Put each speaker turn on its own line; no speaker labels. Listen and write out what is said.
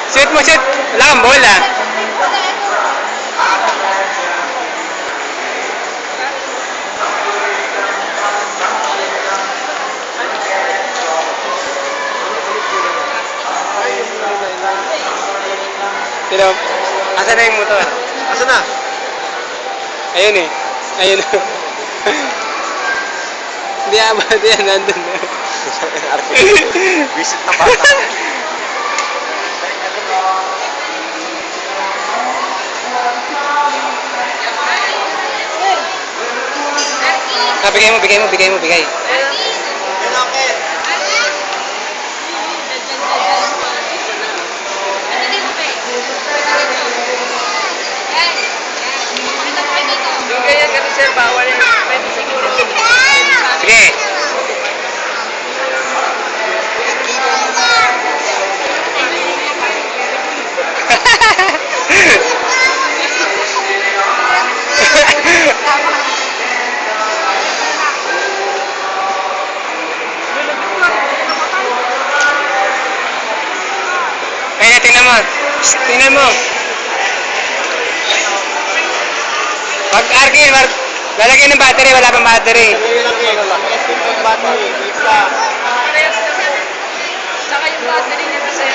Shoot mo, shoot. Wala kang bola. Sino? Asan na yung motor?
Asa na?
Ayun eh. Ayun. Hindi yan, nandun na.
Visit na bata.
Ah, bigay mo, bigay mo, bigay mo, bigay.
Yan akin.
Yung ganyan kasi sir, bawal yan. May security.
Sige. Ayun, tingnan mo. Tingnan mo. Pag Arkin, lalagyan ng battery, wala pang battery.
Sabi lang yan. Battery. Isa.
Parehas naman. Saka yung battery niya kasi